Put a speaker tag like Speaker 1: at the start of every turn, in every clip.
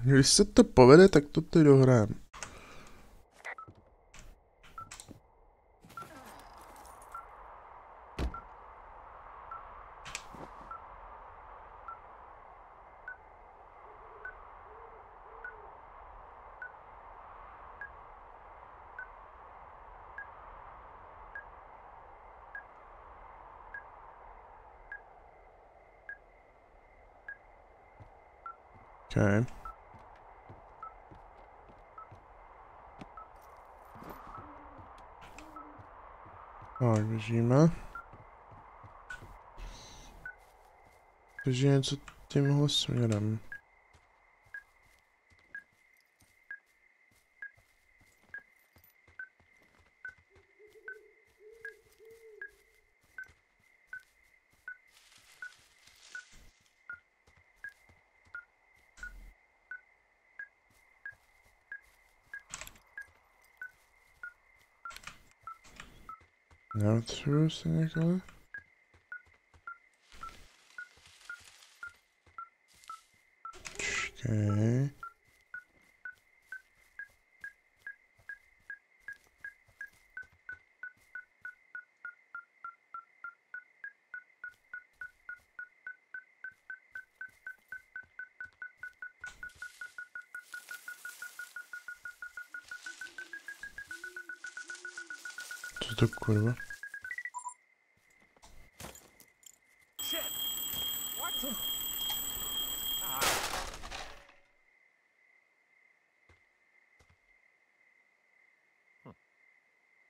Speaker 1: Když se to povede, tak to teď dohrajeme. Okay. Tak, běžíme. Takže něco tímhle směrem. Rapture se někde? Okay. Co to kurva?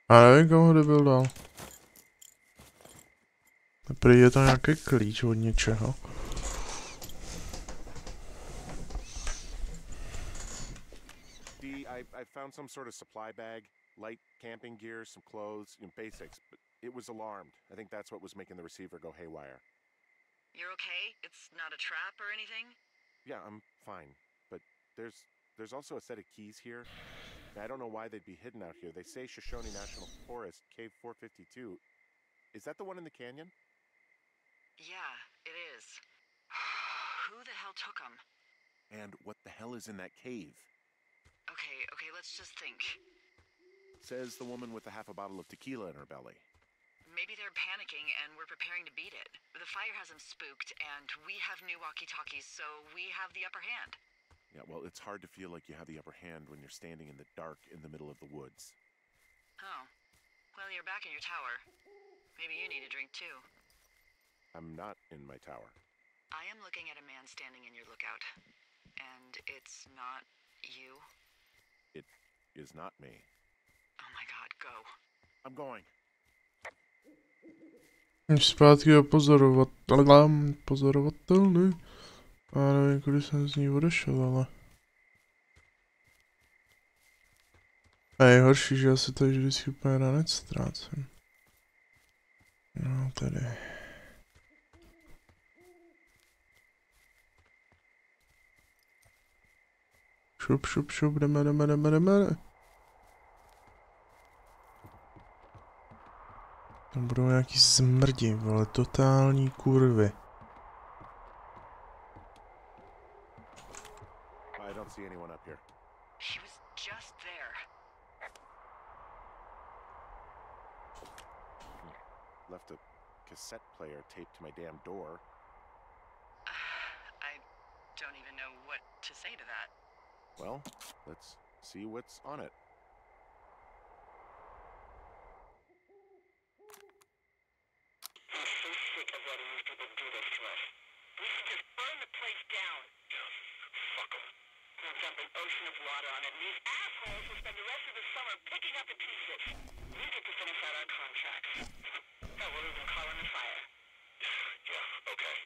Speaker 1: A nevím, komu ho debil dal. Prý je to nějaký klíč od něčeho.
Speaker 2: I found some sort of supply bag, light camping gear, some clothes, basics, but it was alarmed. I think that's what was making the receiver go haywire.
Speaker 3: You're okay? It's not a trap or anything?
Speaker 2: Yeah, I'm fine, but there's also a set of keys here. I don't know why they'd be hidden out here. They say Shoshone National Forest, Cave 452. Is that the one in the canyon?
Speaker 3: Yeah, it is. Who the hell took them?
Speaker 2: And what the hell is in that cave?
Speaker 3: Okay, let's just think.
Speaker 2: Says the woman with a half a bottle of tequila in her belly.
Speaker 3: Maybe they're panicking and we're preparing to beat it. The fire has them spooked and we have new walkie-talkies, so we have the upper hand.
Speaker 2: Yeah, well, it's hard to feel like you have the upper hand when you're standing in the dark in the middle of the woods.
Speaker 3: Oh. Well, you're back in your tower. Maybe you need a drink too.
Speaker 2: I'm not in my tower.
Speaker 3: I am looking at a man standing in your lookout. And it's not you?
Speaker 2: It is not me.
Speaker 3: Oh my god, go.
Speaker 2: I'm going.
Speaker 1: Zpátky je pozorovatelný. A nevím, kudy jsem z ní odešel, ale... A je horší, že já se tady vždycky úplně na net ztrácím. No, tady. Šup, jdeme. Tam budou nějaký smrdi, vole, totální kurvy.
Speaker 2: I don't see anyone up here.
Speaker 3: She was just there.
Speaker 2: Left a cassette player taped to my damn door.
Speaker 3: I don't even know what to say to that.
Speaker 2: Well, let's see what's on it.
Speaker 3: I'm so sick of letting these people do this to us. We should just burn the place down.
Speaker 4: Fuck them.
Speaker 3: We'll dump an ocean of water on it, and these assholes will spend the rest of the summer picking up the pieces. We get to finish out our contracts. Hell, we'll even call in the fire.
Speaker 4: Yeah, okay.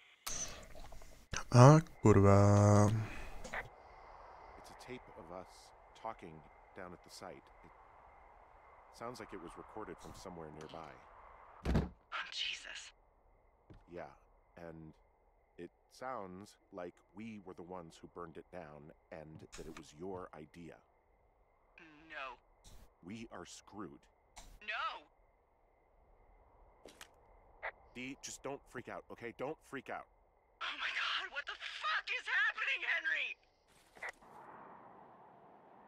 Speaker 1: A kurva.
Speaker 2: It's a tape of us talking down at the site. It sounds like it was recorded from somewhere nearby.
Speaker 3: Oh, Jesus.
Speaker 2: Yeah, and it sounds like we were the ones who burned it down and that it was your idea.
Speaker 3: No.
Speaker 2: We are screwed.
Speaker 3: No!
Speaker 2: Dee, just don't freak out, okay? Don't freak out.
Speaker 3: Oh my god, what the fuck is happening, Henry?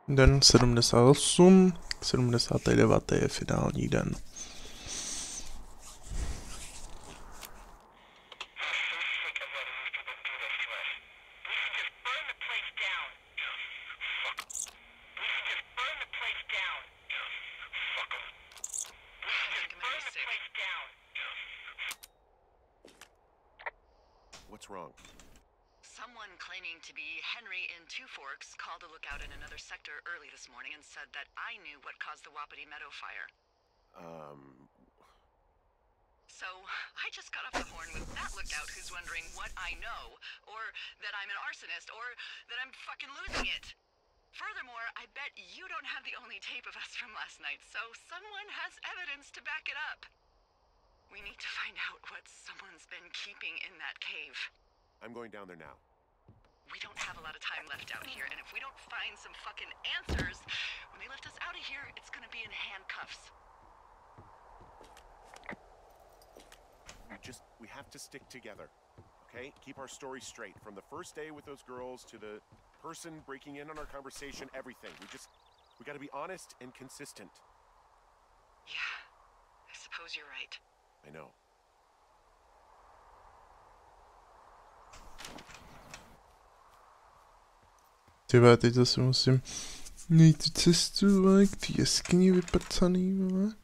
Speaker 1: Den 78, 79. je finální den.
Speaker 5: So, I just got off the horn with that lookout who's wondering what I know, or that I'm an arsonist, or that I'm fucking losing it. Furthermore, I bet you don't have the only tape of us from last night, so someone has evidence to back it up. We need to find out what someone's been keeping in that cave.
Speaker 2: I'm going down there now.
Speaker 5: We don't have a lot of time left out here, and if we don't find some fucking answers, when they lift us out of here, it's gonna be in handcuffs.
Speaker 2: We have to stick together, okay? Keep our story straight. From the first day with those girls to the person breaking in on our conversation, everything. We gotta be honest and consistent.
Speaker 5: Yeah, I suppose you're right.
Speaker 2: I know.
Speaker 1: Tyhle, teď zase musím najít cestu, vole, k té jeskyni vyprcaný, vole.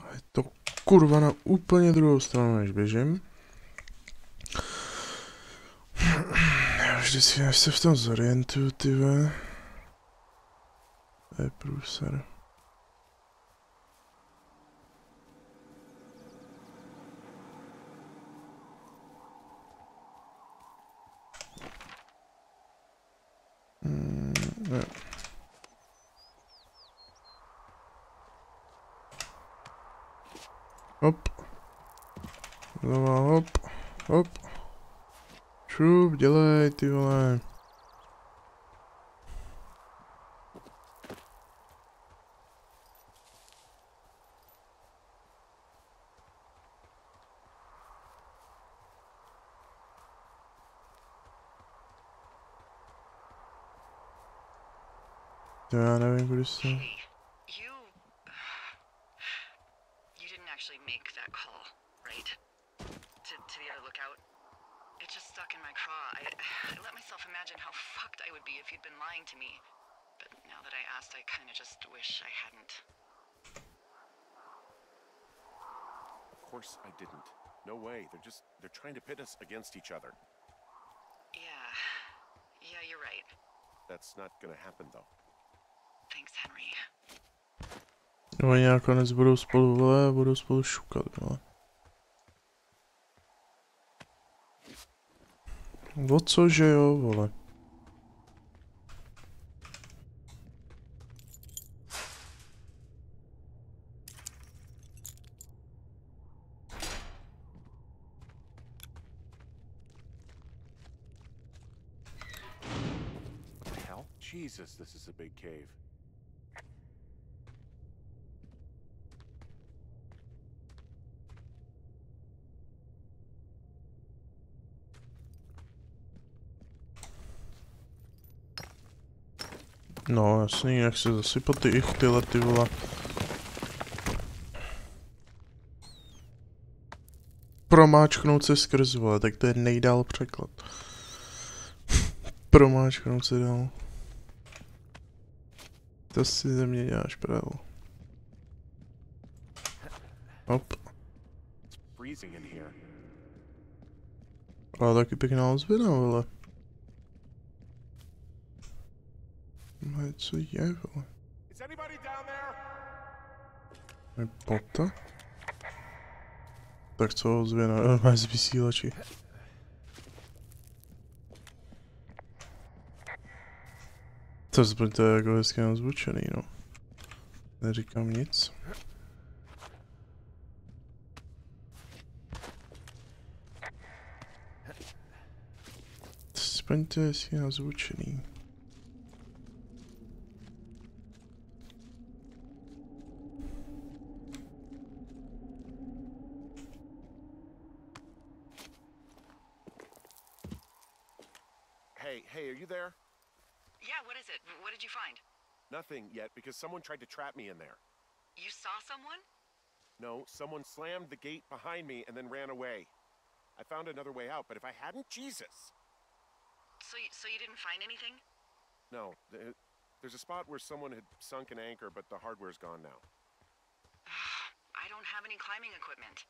Speaker 1: A je to kurva na úplně druhou stranu, než běžím. Já vždycky, než se v tom zorientuju, ty vole. To je průser. Ne. Hop. Znova hop. Hop. Šup, dělej, ty vole. Já nevím, kudy jsem.
Speaker 5: You didn't actually make that call, right? To the other lookout. It just stuck in my craw. I let myself imagine how fucked I would be if you'd been lying to me. But now that I asked, I kind of just wish I hadn't.
Speaker 2: Of course I didn't. No way. They're trying to pit us against each other.
Speaker 5: Yeah, you're right.
Speaker 2: That's not gonna happen though.
Speaker 5: Thanks, Henry.
Speaker 1: Oni nakonec budou spolu, vole, budou spolu šukat, vole. O cože jo, vole.
Speaker 2: What the hell? Jesus, this is a big cave.
Speaker 1: No jasný, jak se zasypat ty ichtyle, ty vole. Promáčknout se skrz, vole, tak to je nejdál překlad. Promáčknout se dál. To si ze mě děláš právo. Hop. Ale taky pěkná ozvěna, vole. No, co je, vole? Je pota? Tak co ozvěna, má z vysílači. To je jako hezky nazvučený, no. Neříkám nic. Aspoň to je hezky nazvučený.
Speaker 2: Hey, are you there?
Speaker 5: Yeah, what is it? What did you find?
Speaker 2: Nothing yet, because someone tried to trap me in there.
Speaker 5: You saw someone?
Speaker 2: No, someone slammed the gate behind me and then ran away. I found another way out, but if I hadn't, Jesus!
Speaker 5: So you didn't find anything?
Speaker 2: No, there's a spot where someone had sunk an anchor, but the hardware's gone now.
Speaker 5: I don't have any climbing equipment.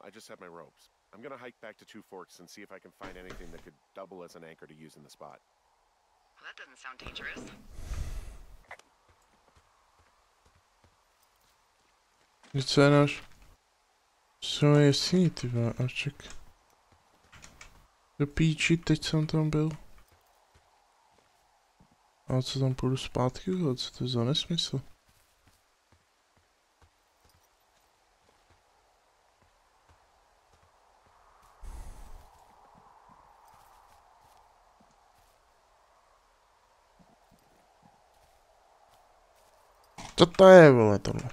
Speaker 2: I just have my ropes. I'm gonna hike back to Two Forks and see if I can find anything that could double as an anchor to use in the spot.
Speaker 5: Well, that doesn't sound dangerous.
Speaker 1: Co je náš? Co je jasný, ty váček. Do píči, teď jsem tam byl. A co tam půjdu zpátky, co to je za nesmysl? Co to je, vole, tohle?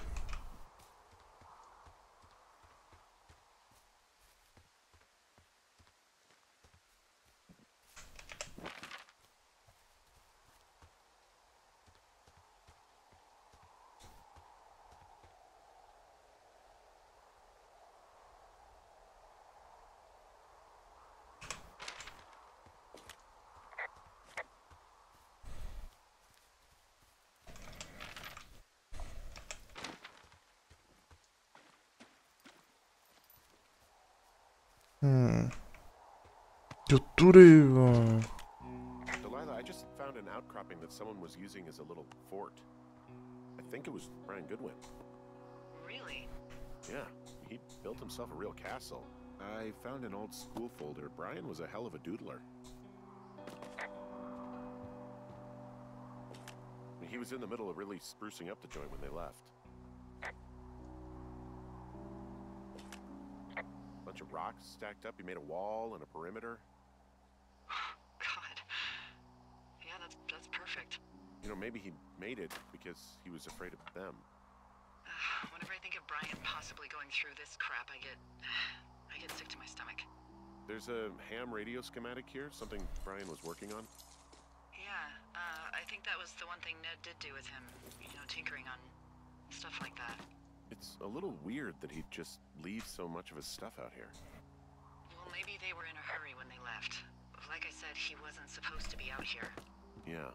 Speaker 2: Delilah, I just found an outcropping that someone was using as a little fort. I think it was Brian Goodwin.
Speaker 5: Really?
Speaker 2: Yeah, he built himself a real castle. I found an old school folder. Brian was a hell of a doodler. He was in the middle of really sprucing up the joint when they left. Bunch of rocks stacked up. He made a wall and a perimeter.
Speaker 5: God. Yeah, that's perfect.
Speaker 2: You know, maybe he made it because he was afraid of them.
Speaker 5: Whenever I think of Brian possibly going through this crap, I get sick to my stomach.
Speaker 2: There's a ham radio schematic here, something Brian was working on.
Speaker 5: Yeah, I think that was the one thing Ned did do with him. You know, tinkering on stuff like that.
Speaker 2: It's a little weird that he'd just leave so much of his stuff out here.
Speaker 5: Well, maybe they were in a hurry when they left. Like I said, he wasn't supposed to be out here.
Speaker 2: Yeah.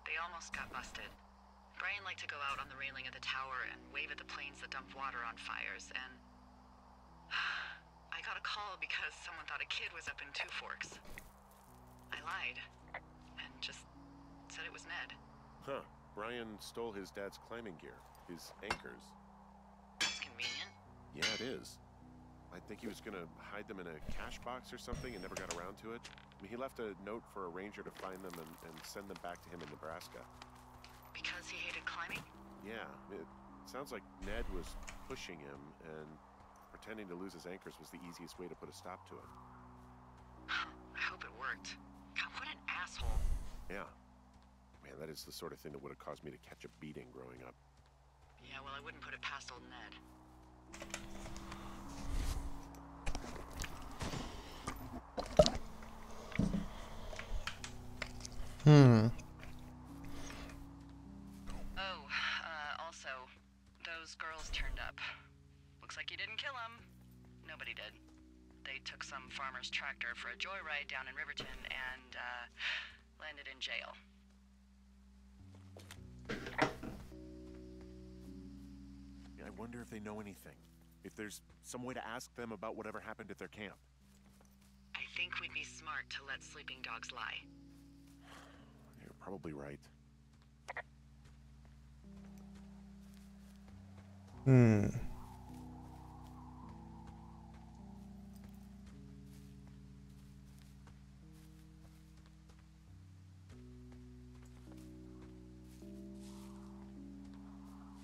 Speaker 5: They almost got busted. Brian liked to go out on the railing of the tower and wave at the planes that dumped water on fires, and I got a call because someone thought a kid was up in Two Forks. I lied and just said it was Ned.
Speaker 2: Huh. Brian stole his dad's climbing gear, his anchors.
Speaker 5: That's convenient.
Speaker 2: Yeah, it is. I think he was gonna hide them in a cash box or something and never got around to it. I mean, he left a note for a ranger to find them and send them back to him in Nebraska.
Speaker 5: Because he hated climbing?
Speaker 2: Yeah, it sounds like Ned was pushing him, and pretending to lose his anchors was the easiest way to put a stop to it.
Speaker 5: I hope it worked. God, what an asshole.
Speaker 2: Yeah. Man, that is the sort of thing that would have caused me to catch a beating growing up.
Speaker 5: Yeah, well, I wouldn't put it past old Ned. Also, those girls turned up. Looks like you didn't kill them. Nobody did. They took some farmer's tractor for a joyride down in Riverton and, landed in jail.
Speaker 2: I wonder if they know anything. If there's some way to ask them about whatever happened at their camp.
Speaker 5: I think we'd be smart to let sleeping dogs lie.
Speaker 2: You're probably right.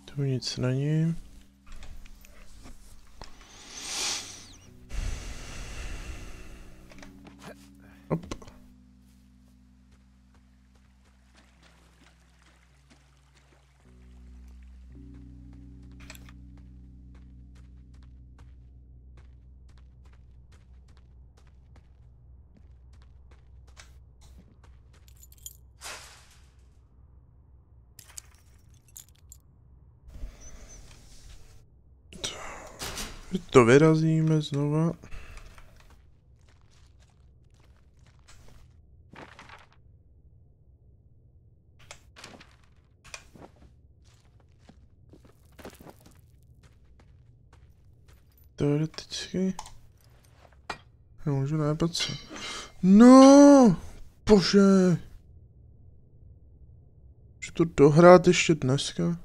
Speaker 1: Tu nic není. Hop. To vyrazíme znova. Teoreticky nemůžu najebat se. No, bože. Můžu to dohrát ještě dneska?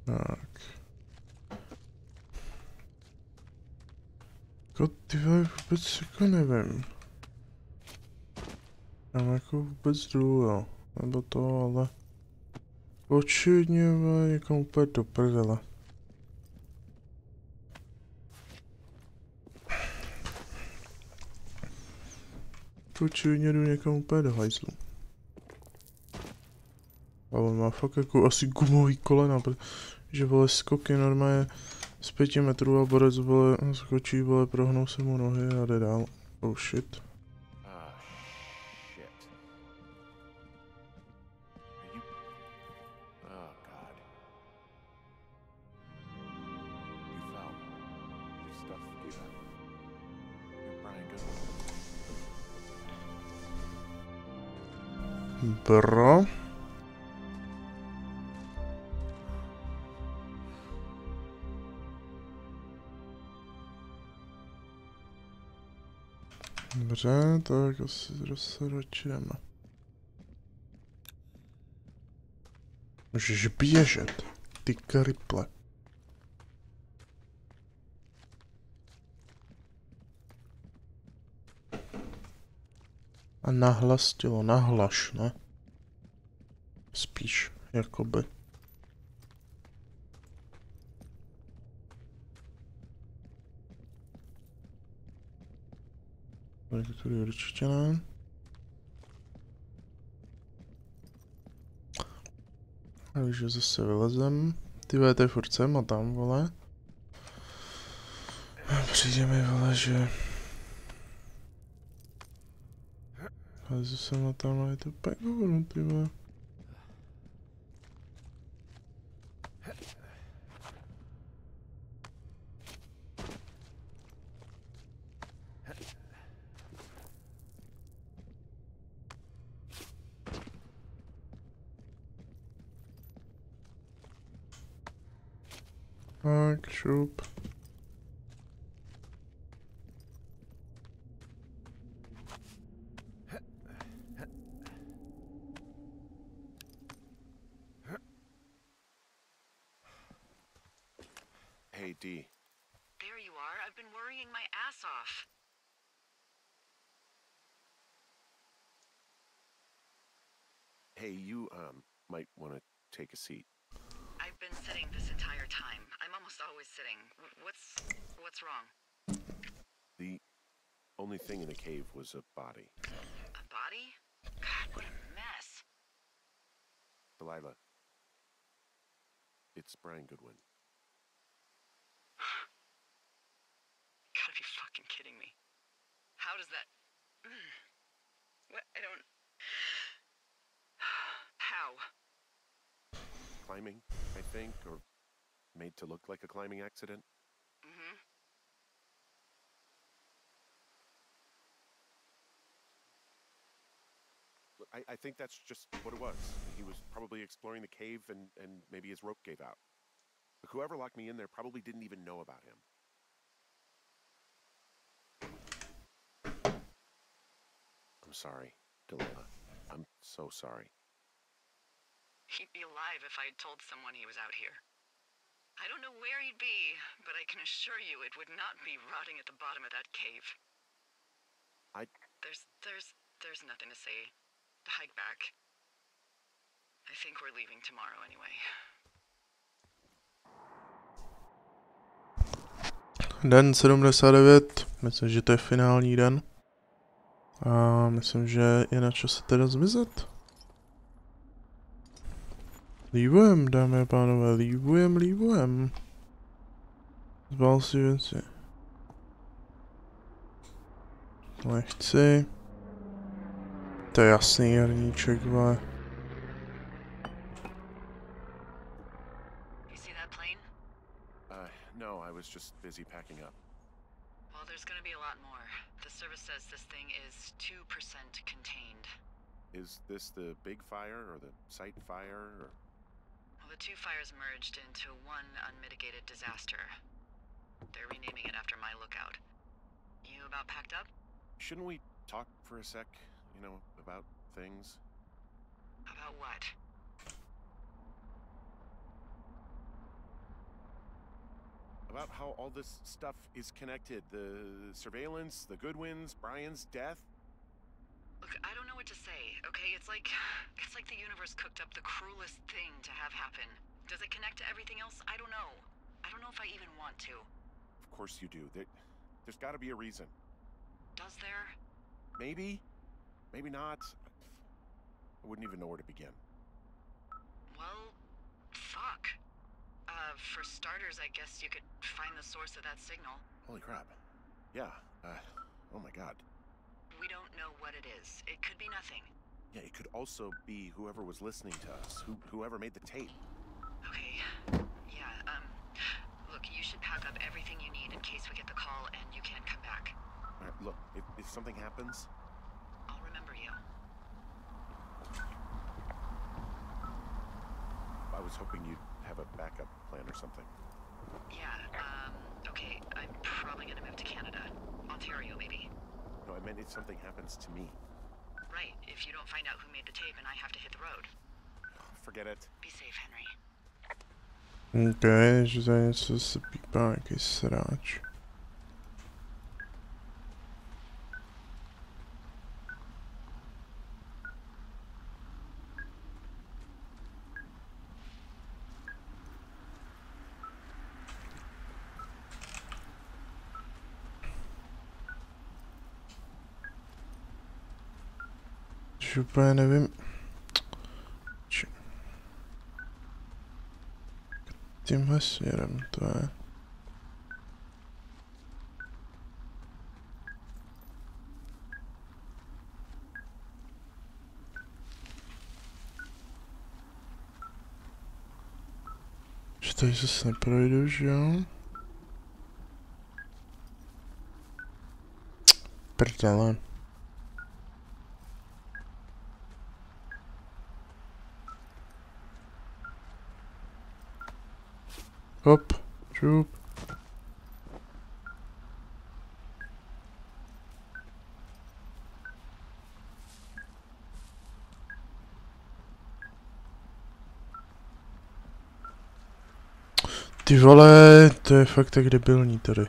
Speaker 1: Tak. Jako ty vůbec jako nevím. Tam jako vůbec jdu, jo. Nebo to, ale... Očividně někam úplně do prdele. Očividně jdu někam úplně do hajzlu. Ale má fakt jako asi gumový kolena, protože vole skoky normálně z 5 metrů a borec vole skočí, vole prohnou se mu nohy a jde dál. Oh shit. Bro. Dobře, tak asi zase začneme. Můžeš běžet, ty kriple. A nahlas tělo, nahlaš, ne? Spíš, jakoby. Tak tady určitě ne. Takže zase vylezem. Ty vole, to je furt sem a tam, vole. A přijde mi, vole, že... Lezu sem a tam a je to pekovno, ty vole. Tak, šup.
Speaker 2: Hey, D.
Speaker 5: There you are. I've been worrying my ass off.
Speaker 2: Hey, you, might want to take a seat.
Speaker 5: I've been sitting this entire time. I'm almost always sitting. What's wrong?
Speaker 2: The only thing in the cave was a body.
Speaker 5: A body? God, what a mess.
Speaker 2: Delilah. It's Brian Goodwin.
Speaker 5: Gotta be fucking kidding me. How does that... What? I don't... How?
Speaker 2: Climbing, I think, or made to look like a climbing accident.
Speaker 5: Mm-hmm.
Speaker 2: Look, I think that's just what it was. He was probably exploring the cave and maybe his rope gave out. But whoever locked me in there probably didn't even know about him. I'm sorry, Delilah. I'm so sorry.
Speaker 5: He'd be alive if I had told someone he was out here. I don't know where you'd be, but I can assure you it would not be rotting at the bottom of that cave. There's nothing to say. Hike back. I think we're leaving tomorrow anyway.
Speaker 1: Den 79, myslím, že to je finální den. A myslím, že je na čase teda zmizet. Líbujem, dámy a pánové, líbujem. Zbal si věci. Nechci. To je jasný herníček, vole.
Speaker 2: No, I was just busy packing up.
Speaker 5: Well, there's gonna be a lot more. The service says this thing is 2% contained.
Speaker 2: Is this the big fire or the site fire or?
Speaker 5: Well, the two fires merged into one unmitigated disaster. They're renaming it after my lookout. You about packed up?
Speaker 2: Shouldn't we talk for a sec, you know, about things?
Speaker 5: About what?
Speaker 2: About how all this stuff is connected. The surveillance, the Goodwins, Brian's death.
Speaker 5: Look, I don't know what to say, okay? It's like the universe cooked up the cruelest thing to have happen. Does it connect to everything else? I don't know. I don't know if I even want to.
Speaker 2: Of course you do. There's got to be a reason.
Speaker 5: Does there?
Speaker 2: Maybe. Maybe not. I wouldn't even know where to begin.
Speaker 5: Well, fuck. For starters, I guess you could find the source of that signal.
Speaker 2: Holy crap. Yeah. Oh my god.
Speaker 5: We don't know what it is. It could be nothing.
Speaker 2: Yeah, it could also be whoever was listening to us, whoever made the tape.
Speaker 5: Okay. Yeah, look, you should pack up everything you need in case we get the call and you can't come back.
Speaker 2: All right, look, if something happens,
Speaker 5: I'll remember you.
Speaker 2: I was hoping you'd have a backup plan or something.
Speaker 5: Yeah, okay, I'm probably gonna move to Canada. Ontario, maybe.
Speaker 2: No, I meant if something happens to me.
Speaker 5: Right, if you don't find out who made the tape and I have to hit the road.
Speaker 2: Forget it.
Speaker 5: Be safe, Henry.
Speaker 1: Okay, že za něco se pípá nějaký sráč. Úplně nevím. Tímhle směrem to je. Že tady zase neprojdu, že jo? Prdele. Hop, čup. Ty vole, to je fakt tak debilní tady.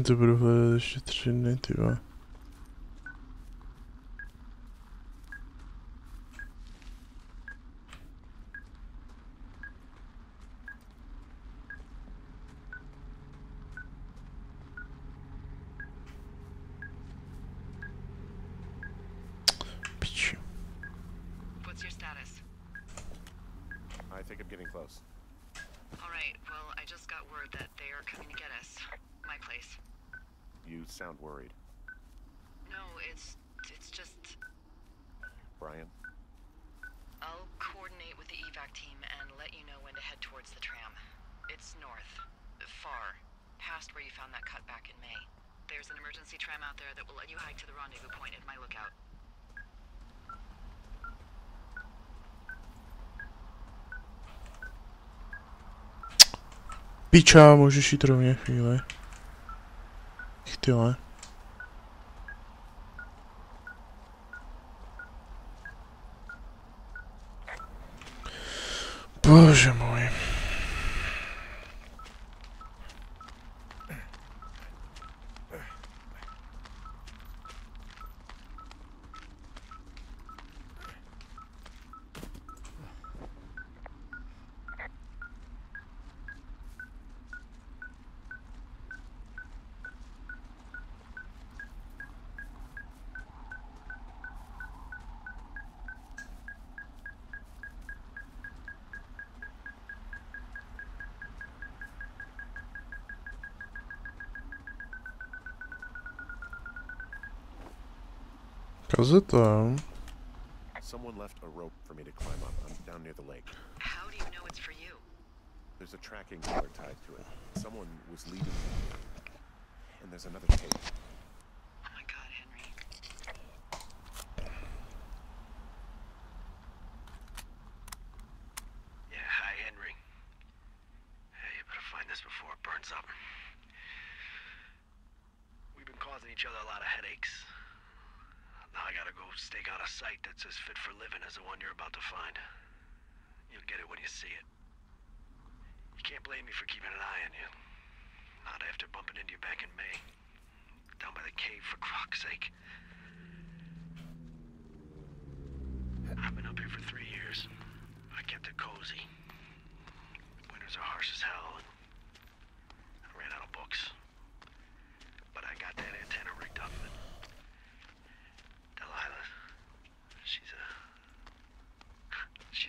Speaker 1: To budu hledat ještě 3 dny, ty vole. Piči.
Speaker 5: What's your status?
Speaker 2: I think I'm getting close.
Speaker 5: All right, well, I just got word that they are coming to get us. My place.
Speaker 2: You sound worried.
Speaker 5: No, it's just...
Speaker 2: Brian?
Speaker 5: I'll coordinate with the evac team and let you know when to head towards the tram. It's north. Far. Past where you found that cut back in May. There's an emergency tram out there that will let you hike to the rendezvous point at my lookout.
Speaker 1: Piča, můžeš jít rovně chvíli. Chtyle. Bože můj. Kazeta.
Speaker 2: Someone left a rope for me to climb up. I'm down near the lake.
Speaker 5: How do you know it's for you?
Speaker 2: There's a tracking collar tied to it. Someone was leaving me. And there's another tape.
Speaker 5: Oh my god, Henry.
Speaker 6: Yeah, hi, Henry. Hey, you better find this before it burns up. We've been causing each other a lot of headaches. Now I gotta go stake out a site that's as fit for living as the one you're about to find. You'll get it when you see it. You can't blame me for keeping an eye on you. Not after bumping into you back in May. Down by the cave, for croc's sake. I've been up here for 3 years. I kept it cozy. Winters are harsh as hell, and I ran out of books. But I got that antenna rigged up, and Delilah, she's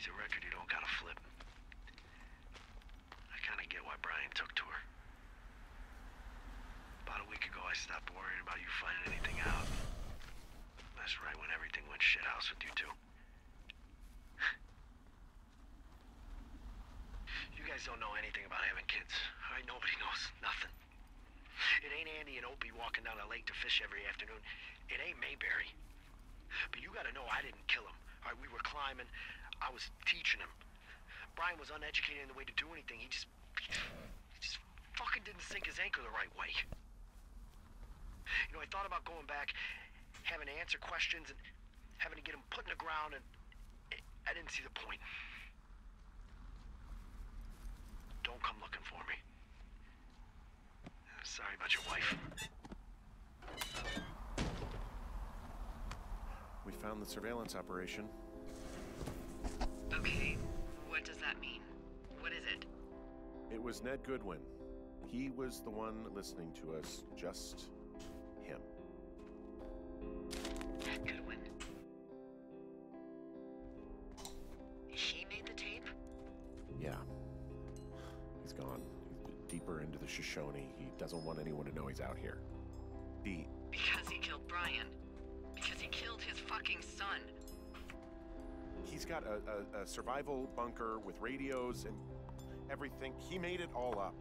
Speaker 6: a record you don't gotta flip. I kinda get why Brian took to her. About a week ago, I stopped worrying about you finding anything out. That's right when everything went shithouse with you two. You guys don't know anything about having kids. All right, nobody knows nothing. It ain't Andy and Opie walking down the lake to fish every afternoon. It ain't Mayberry. But you gotta know I didn't kill him. All right, we were climbing. I was teaching him. Brian was uneducated in the way to do anything. He just fucking didn't sink his anchor the right way. You know, I thought about going back, having to answer questions and having to get him put in the ground, and I didn't see the point. Don't come looking for me. Sorry about your wife.
Speaker 2: We found the surveillance operation.
Speaker 5: Okay, what does that mean? What is it?
Speaker 2: It was Ned Goodwin. He was the one listening to us, just him.
Speaker 5: Goodwin. He made the tape?
Speaker 2: Yeah. He's gone. He's deeper into the Shoshone. He doesn't want anyone to know he's out here.
Speaker 5: Because he killed Brian. Because he killed his fucking son.
Speaker 2: He's got a survival bunker with radios and everything. He made it all up.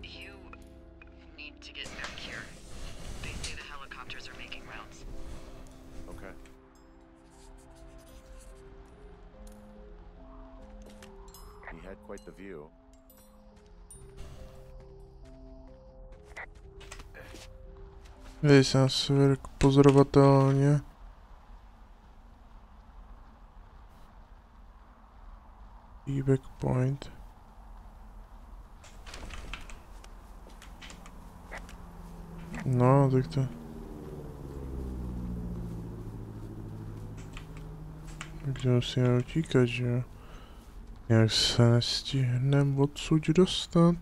Speaker 5: You need to get back here. They say the helicopters are making rounds.
Speaker 2: Okay. He had quite the view.
Speaker 1: Dej se na sever pozorovatelně. Feedback point. No, tak to... Takže musíme utíkat, že jo? Jak se nestihneme odsud dostat?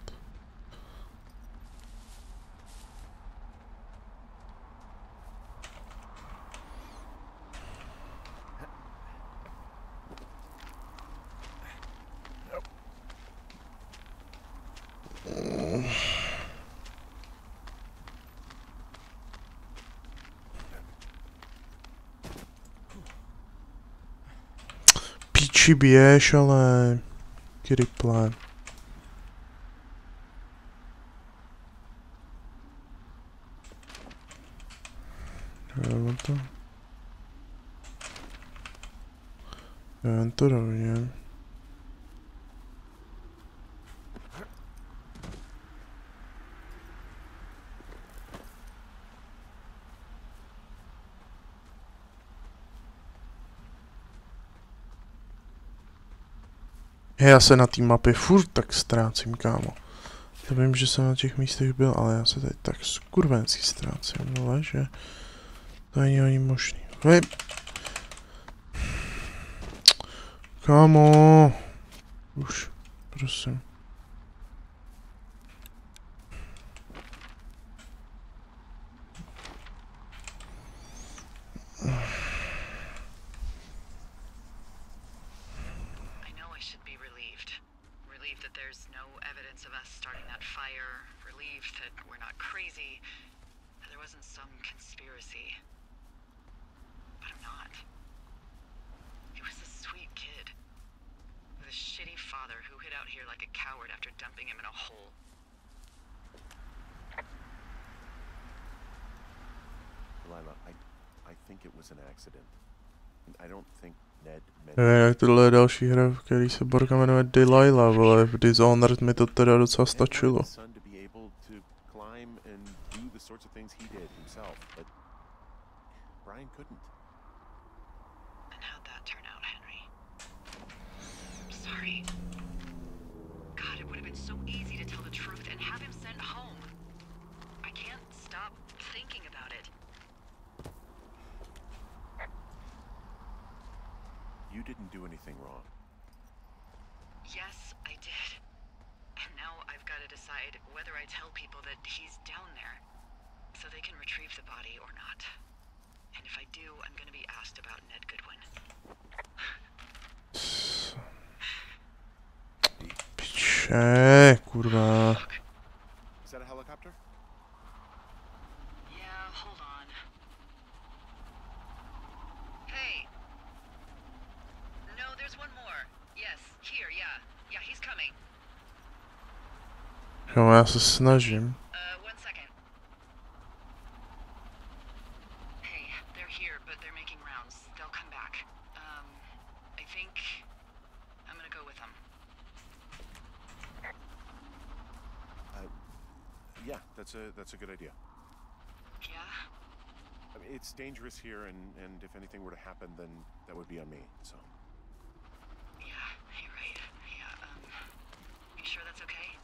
Speaker 1: Píči běž, ale... Kryple. Jdeme to. Jdeme to rovně. Já se na té mapě furt tak ztrácím, kámo. To vím, že jsem na těch místech byl, ale já se tady tak skurvenský ztrácím, vole, že to není ani možný. Hej. Kámo. Už, prosím. Tohle je další hra, v který se Borka jmenuje Delilah, vole, v Dishonored mi to teda docela stačilo. Piče, kurva. Jo, já se snažím.
Speaker 2: That's a good idea.
Speaker 5: Yeah?
Speaker 2: I mean, it's dangerous here, and if anything were to happen, then that would be on me, so.
Speaker 5: Yeah, you're right. Yeah, you sure that's okay?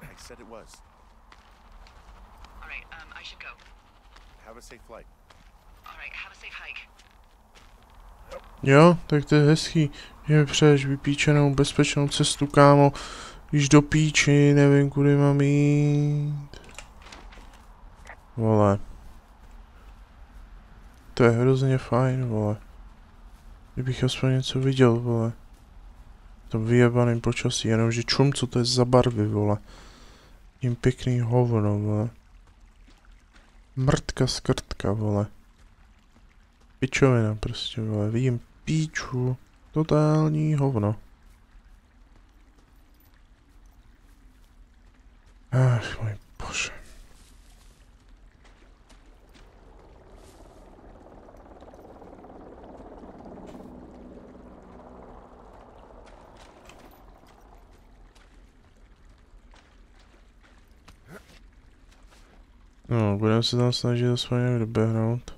Speaker 2: I said it was.
Speaker 5: Alright, I should go.
Speaker 2: Have a safe flight.
Speaker 5: Alright, have a safe hike.
Speaker 1: Jo, tak to je hezký, že mi přeješ vypíčenou bezpečnou cestu, kámo. Když do píči, nevím, kudy mám jít. Vole. To je hrozně fajn, vole. Kdybych aspoň něco viděl, vole. To vyjebaným počasí, jenomže čum, co to je za barvy, vole. Tím pěkný hovno, vole. Mrtka skrtka, vole. Pičovina prostě, vole. Vidím píču. Totální hovno. Ach, můj bože. No, budeme se tam snažit aspoň nějak doběhnout.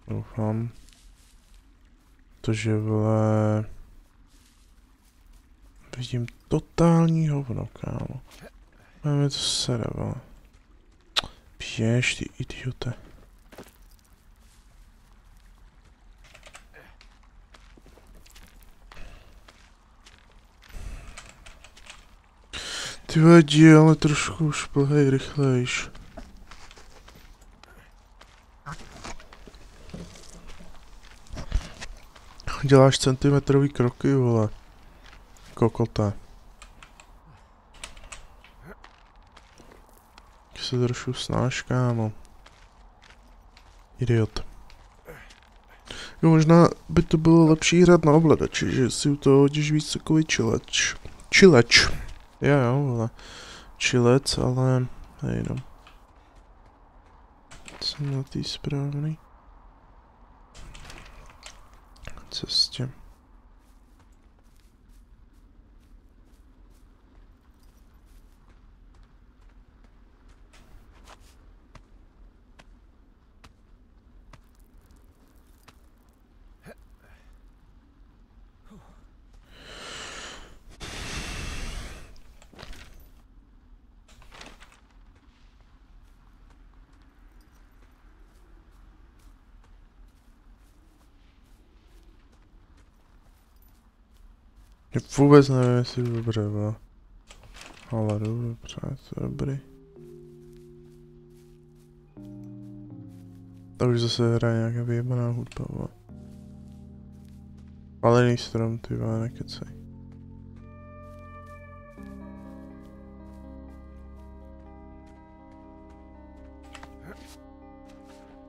Speaker 1: Doufám. Protože, vole... Vidím totální hovno, kámo. Máme to sere, vole. Běž, ty idiote. Ty vadí, ale trošku už plhej rychlejš. Děláš centimetrový kroky, vole. Kokota. Se trošku snáš, kámo. Idiot. Jo, možná by to bylo lepší hrát na ovladači, že si u toho hodíš víc takový čileč. Čileč. Jo, vole. Čilec, ale... Hej, no. Jsem na té správný cestě. Vůbec nevím, jestli dobře bylo. Ale dobře, to je dobrý. A už zase hraje nějaká vyjebaná hudba. Palený strom, ty vole, nekecej.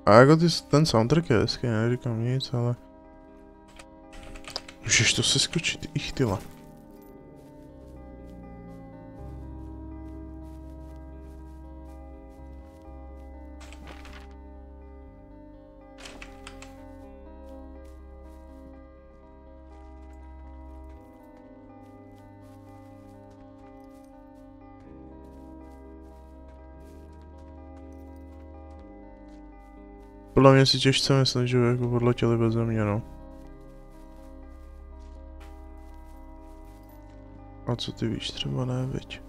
Speaker 1: A jako ten soundtrack je hezký, neříkám nic, ale... Můžeš to seskočit, ich tyla. Podle mě si těžce myslím, že jako odletěli bez mě, no. A co ty víš, třeba ne, viď?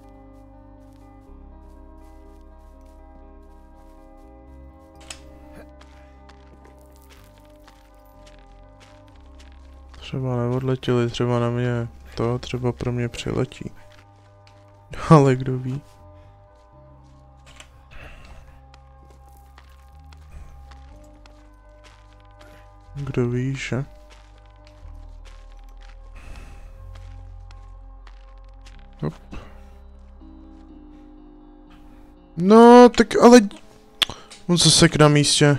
Speaker 1: Třeba neodletěli, třeba na mě to, třeba pro mě přiletí. Ale kdo ví? Kdo ví, že? Hop. No, tak ale... On se sek na místě.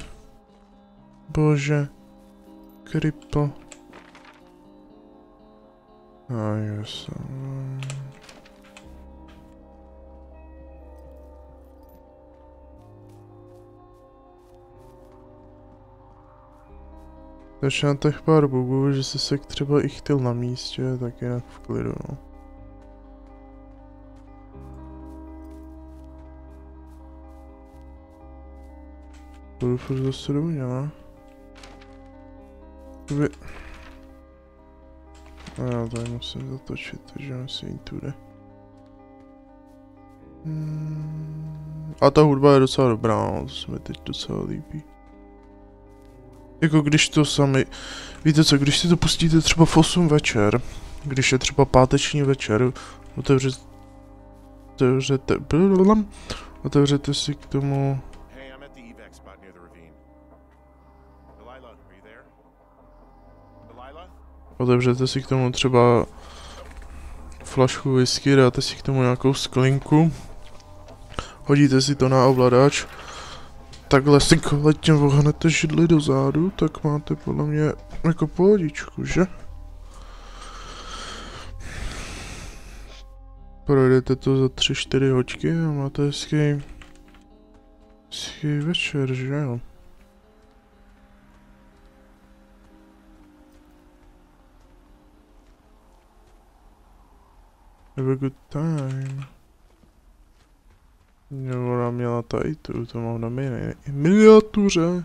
Speaker 1: Bože. Kripl. A jes. Začne na těch pár bugů, že se sek třeba i chtěl na místě, tak jinak v klidu, no. Budu furt zase do mě, ne? A já tady musím zatočit, takže musím jít tudy. A ta hudba je docela dobrá, no, to se mi teď docela líbí. Jako když to sami, víte co, když si to pustíte třeba v 8 večer, když je třeba páteční večer, otevřete si k tomu... Otevřete si k tomu třeba flašku whisky, dáte si k tomu nějakou sklinku, hodíte si to na ovladač, takhle si kompletně vohnete židli dozadu, tak máte podle mě jako pohodičku, že? Projdete to za 3-4 hoďky a máte hezký večer, že jo? Have a good time. Ona měla tady tu, to mám na miniatuře.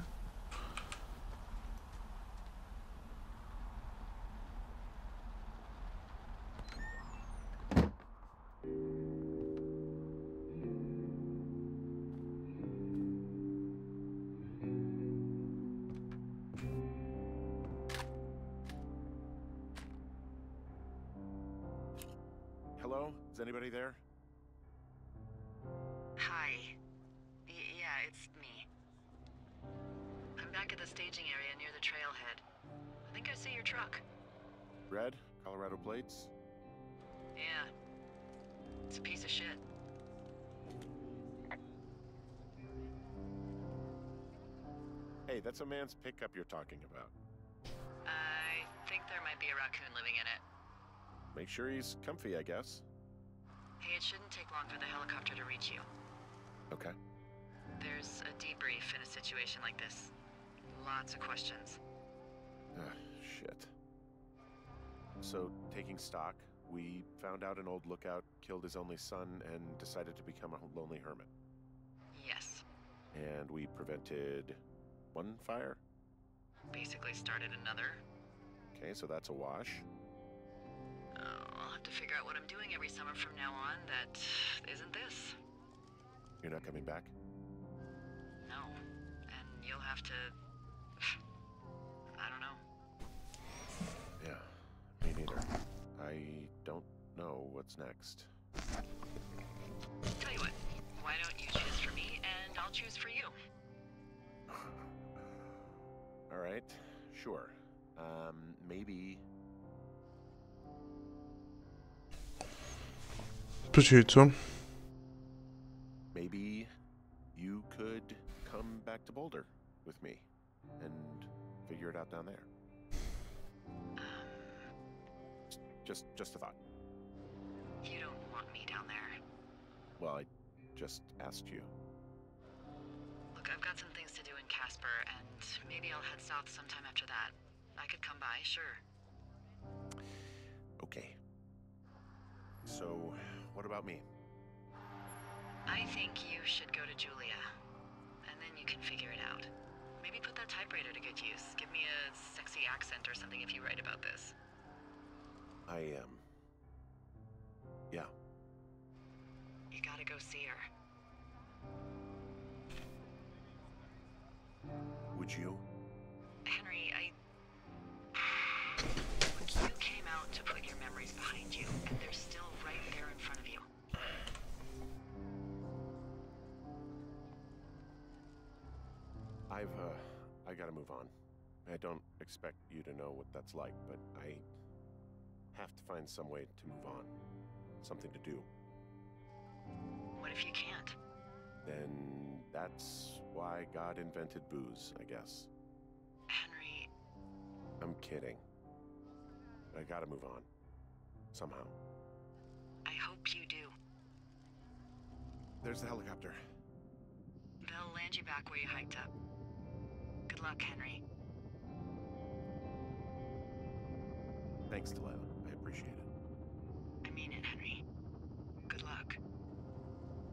Speaker 2: Hello? Is anybody there?
Speaker 5: Hi. Yeah, it's me. I'm back at the staging area near the trailhead. I think I see your truck.
Speaker 2: Red? Colorado plates?
Speaker 5: Yeah. It's a piece of shit.
Speaker 2: Hey, that's a man's pickup you're talking about.
Speaker 5: I think there might be a raccoon living in it.
Speaker 2: Make sure he's comfy, I guess.
Speaker 5: Hey, it shouldn't take long for the helicopter to reach you.
Speaker 2: Okay.
Speaker 5: There's a debrief in a situation like this. Lots of questions.
Speaker 2: Shit. So, taking stock, we found out an old lookout killed his only son and decided to become a lonely hermit.
Speaker 5: Yes.
Speaker 2: And we prevented one fire?
Speaker 5: Basically started another.
Speaker 2: Okay, so that's a wash.
Speaker 5: I'll have to figure out what I'm doing every summer from now on that isn't this.
Speaker 2: You're not coming back?
Speaker 5: No. And you'll have to... I don't know.
Speaker 2: Yeah, me neither. I know what's next.
Speaker 5: Tell you what, why don't you choose for me and I'll choose for you?
Speaker 2: All right, sure. Maybe.
Speaker 1: Počkej, co?
Speaker 2: Maybe you could come back to Boulder with me and figure it out down there. Just a thought.
Speaker 5: You don't want me down there.
Speaker 2: Well, I just asked you.
Speaker 5: Look, I've got some things to do in Casper, and maybe I'll head south sometime after that. I could come by, sure.
Speaker 2: Okay. So, what about me?
Speaker 5: I think you should go to Julia, and then you can figure it out. Maybe put that typewriter to good use. Give me a sexy accent or something if you write about this.
Speaker 2: Yeah.
Speaker 5: You gotta go see her.
Speaker 2: Would you?
Speaker 5: Henry, Look, you came out to put your memories behind you, and they're still right there in front of you.
Speaker 2: I gotta move on. I don't expect you to know what that's like, but I have to find some way to move on. Something to do.
Speaker 5: What if you can't?
Speaker 2: Then that's why God invented booze, I guess.
Speaker 5: Henry,
Speaker 2: I'm kidding. But I gotta move on. Somehow.
Speaker 5: I hope you do.
Speaker 2: There's the helicopter.
Speaker 5: They'll land you back where you hiked up. Good luck, Henry.
Speaker 2: Thanks, Delilah. I appreciate it.
Speaker 5: I mean it, Henry. Good luck.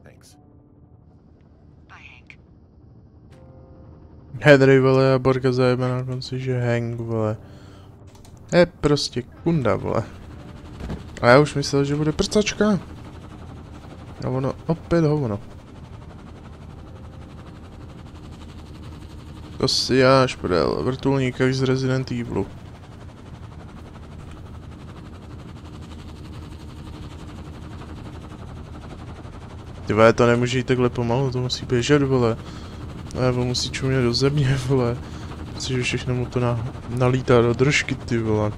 Speaker 2: Thanks.
Speaker 5: Bye, Hank.
Speaker 1: Henry, vole, a Borka zajebe na konci, že Hank, vole. Je prostě kunda, vole. A já už myslel, že bude prcačka. A ono, opět hovno. To si já šprdel, vrtulník jak z Resident Evilu. Ty vole, to nemůže jít takhle pomalu, to musí běžet, vole. Nebo musí čumět do země, vole. Myslím, že všechno mu to nalítá do držky, ty vole.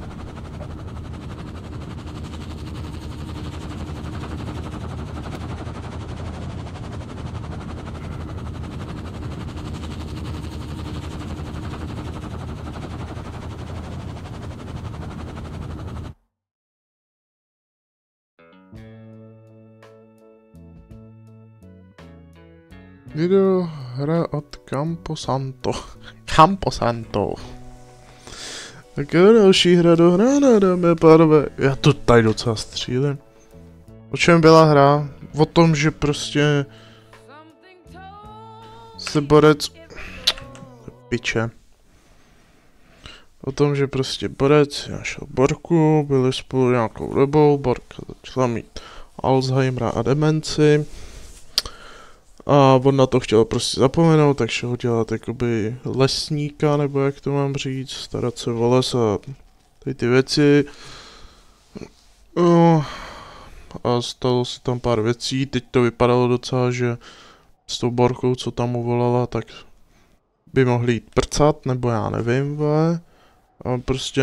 Speaker 1: Video hra od Camposanto. Camposanto. Tak jo, další hra dohrána, dámy a pánové. Já to tady docela střílím. O čem byla hra? O tom, že prostě se borec... Piče. O tom, že prostě borec našel Borku, byli spolu nějakou dobou, Borka začala mít Alzheimera a demenci. A on na to chtěl prostě zapomenout, takže šel dělat jakoby lesníka, nebo jak to mám říct, starat se o les a ty věci. A stalo se tam pár věcí, teď to vypadalo docela, že s tou Borkou, co tam mu volala, tak by mohli jít prcat, nebo já nevím, vole. A prostě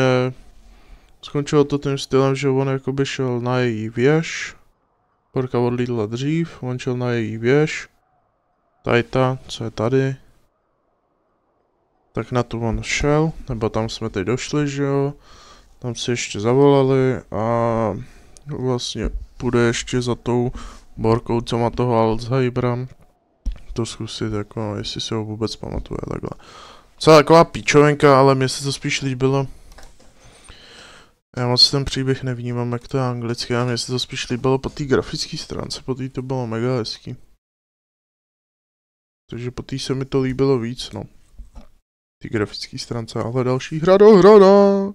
Speaker 1: skončilo to tím stylem, že on jakoby šel na její věž. Borka odlítla dřív, on šel na její věž. Tady ta, co je tady. Tak na tu on šel, nebo tam jsme teď došli, že jo. Tam si ještě zavolali a vlastně půjde ještě za tou Borkou, co má toho Alzheimera. To zkusit, jako, jestli si ho vůbec pamatuje, takhle. Celá taková píčovenka, ale mně se to spíš líbilo. Já moc ten příběh nevnímám, jak to je anglicky, a mně se to spíš líbilo po té grafické stránce, po té to bylo mega hezký. Takže po té se mi to líbilo víc, no. Ty grafické stránce, ale další hra dohraná.